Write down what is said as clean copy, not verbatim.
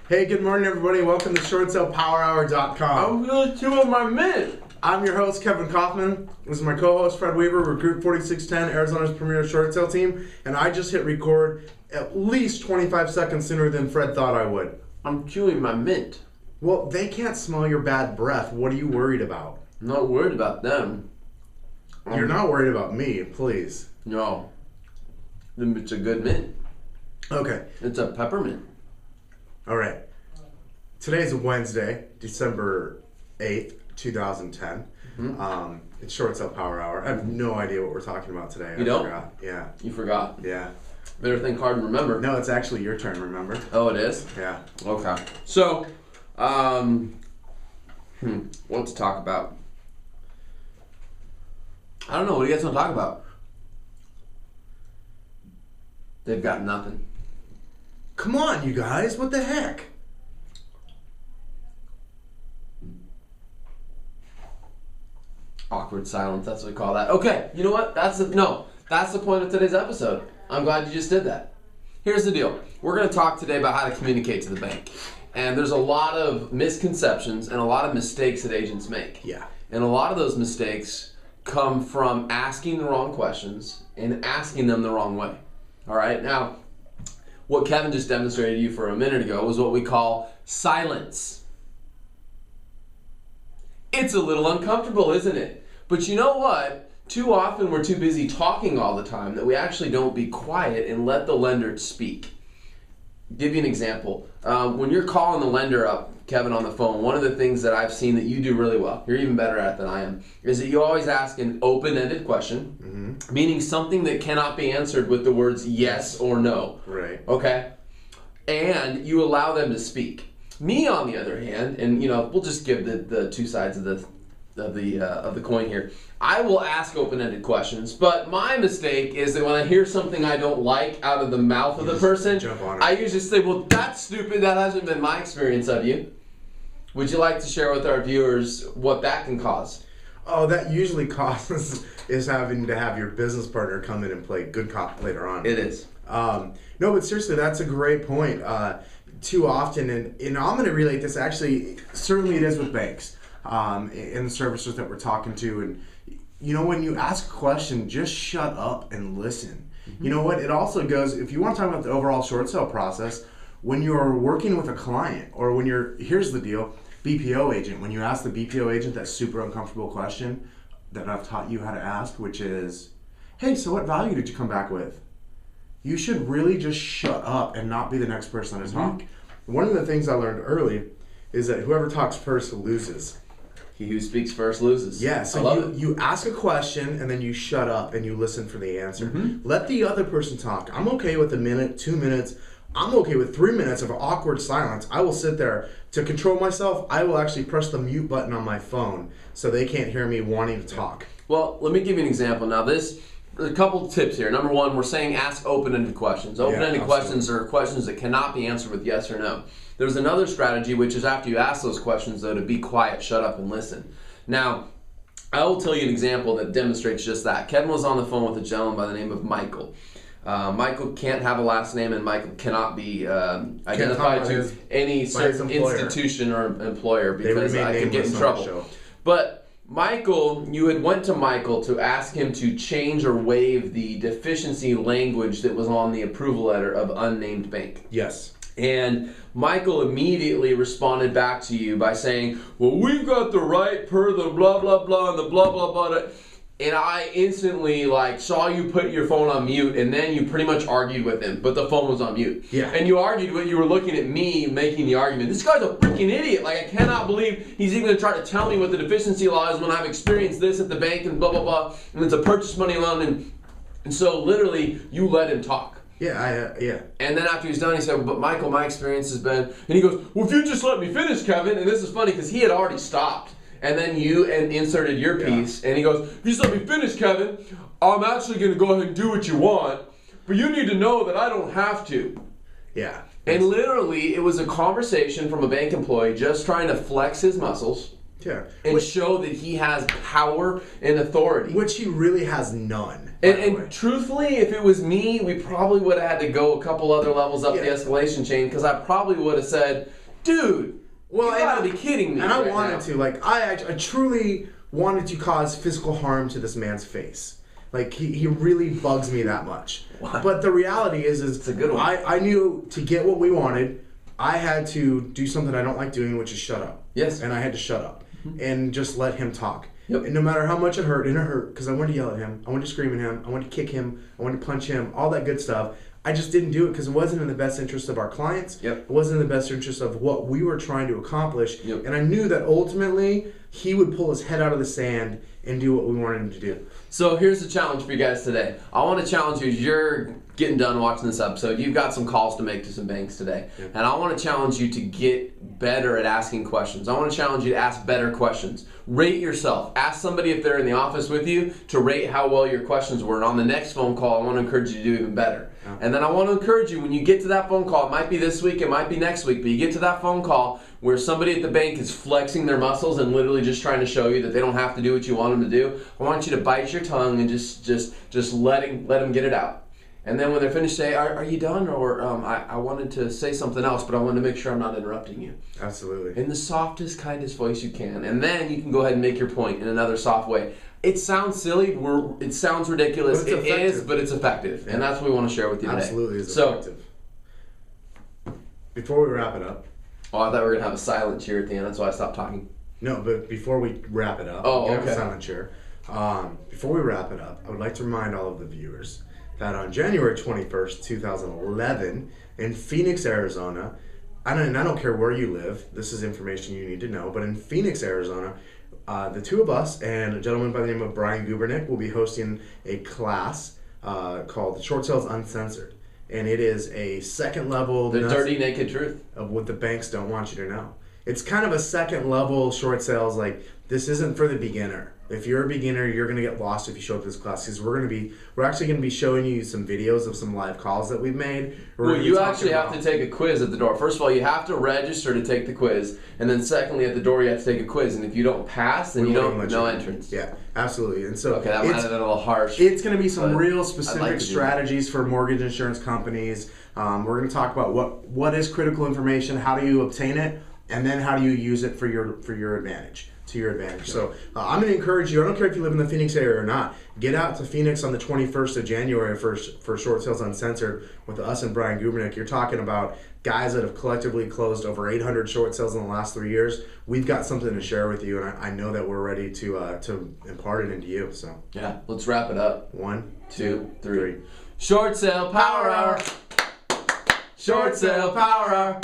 Hey, good morning, everybody. Welcome to ShortSalePowerHour.com. I'm gonna chew on my mint. I'm your host, Kevin Kaufman. This is my co-host, Fred Weaver, Recruit 4610, Arizona's premier short sale team. And I just hit record at least 25 seconds sooner than Fred thought I would. I'm chewing my mint. Well, they can't smell your bad breath. What are you worried about? I'm not worried about them. You're not worried about me, please. No. It's a good mint. Okay. It's a peppermint. All right. Today's Wednesday, December 8th, 2010. It's Short Sale Power Hour. I have no idea what we're talking about today. You don't? Forgot. Yeah. You forgot? Yeah. Better think hard and remember. No, it's actually your turn, remember? Oh, it is? Yeah. Okay. So, what to talk about? I don't know. What do you guys want to talk about? They've got nothing. Come on, you guys. What the heck? Awkward silence. That's what we call that. Okay. You know what? That's the point of today's episode. I'm glad you just did that. Here's the deal. We're going to talk today about how to communicate to the bank. And there's a lot of misconceptions and a lot of mistakes that agents make. Yeah. And a lot of those mistakes come from asking the wrong questions and asking them the wrong way. All right? Now, what Kevin just demonstrated to you for a minute ago was what we call silence. It's a little uncomfortable, isn't it? But you know what? Too often we're too busy talking all the time that we actually don't be quiet and let the lender speak. Give you an example. When you're calling the lender up, Kevin, on the phone, one of the things that I've seen that you do really well, you're even better at it than I am, is that you always ask an open-ended question, meaning something that cannot be answered with the words yes or no. Right. Okay? And you allow them to speak. Me, on the other hand, and we'll just give the two sides of the coin here. I will ask open-ended questions, but my mistake is that when I hear something I don't like out of the mouth of the person, jump on it. I usually say, "Well, that's stupid. That hasn't been my experience of you." Would you like to share with our viewers what that can cause? Oh, that usually causes is having to have your business partner come in and play good cop later on. It is. No, but seriously, that's a great point. Too often, and I'm going to relate this, actually, certainly it is with banks and the servicers that we're talking to. And, when you ask a question, just shut up and listen. You know what? It also goes, if you want to talk about the overall short sale process, when you're working with a client or when here's the deal, BPO agent, when you ask the BPO agent that super uncomfortable question that I've taught you how to ask, which is, hey, so what value did you come back with? You should really just shut up and not be the next person to talk. One of the things I learned early is that whoever talks first loses. He who speaks first loses. Yeah, I so love it. you ask a question and then you shut up and you listen for the answer. Let the other person talk. I'm okay with a minute, 2 minutes. I'm okay with 3 minutes of awkward silence. I will sit there. To control myself, I will actually press the mute button on my phone so they can't hear me wanting to talk. Well, let me give you an example. Now, there's a couple tips here. Number one, we're saying ask open-ended questions. Open-ended questions are questions that cannot be answered with yes or no. There's another strategy, which is after you ask those questions, though, to be quiet, shut up, and listen. Now, I will tell you an example that demonstrates just that. Kevin was on the phone with a gentleman by the name of Michael. Michael can't have a last name, and Michael cannot be identified to any certain institution or employer because I could get in trouble. But Michael, you had went to Michael to ask him to change or waive the deficiency language that was on the approval letter of unnamed bank. Yes. And Michael immediately responded back to you by saying, well, we've got the right per the blah, blah, blah, and the blah, blah, blah. And I instantly saw you put your phone on mute, and then you pretty much argued with him, but the phone was on mute. Yeah. And you argued with, you were looking at me making the argument. This guy's a freaking idiot. I cannot believe he's even going to try to tell me what the deficiency law is when I've experienced this at the bank and blah, blah, blah. And it's a purchase money loan. And so literally you let him talk. Yeah, yeah. And then after he's done, he said, but Michael, my experience has been, and he goes, well, if you just let me finish, Kevin. And this is funny because he had already stopped. And then you inserted your piece, and he goes, if you just let me finish, Kevin, I'm actually going to go ahead and do what you want, but you need to know that I don't have to. Yeah. And literally, it was a conversation from a bank employee just trying to flex his muscles and show that he has power and authority. Which he really has none. And truthfully, if it was me, we probably would have had to go a couple other levels up the escalation chain, because I probably would have said, dude, you gotta be kidding me. And I right wanted now. to, like, I truly wanted to cause physical harm to this man's face. Like, he really bugs me that much. What? But the reality is It's a good one. I knew to get what we wanted, I had to do something I don't like doing, which is shut up. Yes. And I had to shut up and just let him talk. Yep. And no matter how much it hurt, and it hurt, because I wanted to yell at him, I wanted to scream at him, I wanted to kick him, I wanted to punch him, all that good stuff. I just didn't do it because it wasn't in the best interest of our clients. Yep. It wasn't in the best interest of what we were trying to accomplish. Yep. And I knew that ultimately he would pull his head out of the sand and do what we wanted him to do. So here's the challenge for you guys today. I want to challenge you as you're getting done watching this episode. You've got some calls to make to some banks today. Yep. And I want to challenge you to get better at asking questions. I want to challenge you to ask better questions. Rate yourself. Ask somebody if they're in the office with you to rate how well your questions were. And on the next phone call, I want to encourage you to do even better. And then I want to encourage you, when you get to that phone call, it might be this week, it might be next week, but you get to that phone call where somebody at the bank is flexing their muscles and literally just trying to show you that they don't have to do what you want them to do. I want you to bite your tongue and just let them get it out. And then when they're finished, say, are you done? Or I wanted to say something else, but I wanted to make sure I'm not interrupting you. Absolutely. In the softest, kindest voice you can. And then you can go ahead and make your point in another soft way. It sounds silly, it sounds ridiculous, But it's it is, effective. but it's effective. And that's what we want to share with you today. Absolutely is So, effective. Before we wrap it up, oh, I thought we were going to have a silent cheer at the end. That's why I stopped talking. no, but before we wrap it up, Oh, we have okay. a silent chair. Before we wrap it up, I would like to remind all of the viewers that on January 21st, 2011, in Phoenix, Arizona, I don't care where you live, this is information you need to know, but in Phoenix, Arizona, the two of us and a gentleman by the name of Brian Gubernick will be hosting a class called Short Sales Uncensored. And it is a second level The dirty, naked truth. of what the banks don't want you to know. It's kind of a second level short sales. Like, this isn't for the beginner. If you're a beginner, you're going to get lost if you show up to this class, because we're actually going to be showing you some videos of some live calls that we've made. Well, you actually have to take a quiz at the door. First of all, you have to register to take the quiz. And then secondly, at the door, you have to take a quiz. And if you don't pass, then no entrance. Yeah, absolutely. And so Okay, that might have been a little harsh. it's going to be some but real I'd specific like to do strategies for mortgage insurance companies. We're going to talk about what is critical information, how do you obtain it, and then how do you use it for your advantage. To your advantage. So I'm going to encourage you, I don't care if you live in the Phoenix area or not, get out to Phoenix on the 21st of January for Short Sales Uncensored with us and Brian Gubernick. You're talking about guys that have collectively closed over 800 short sales in the last 3 years. We've got something to share with you, and I know that we're ready to impart it into you. So Yeah, let's wrap it up. 1, 2, 3. three. Short sale power hour. Short sale power hour.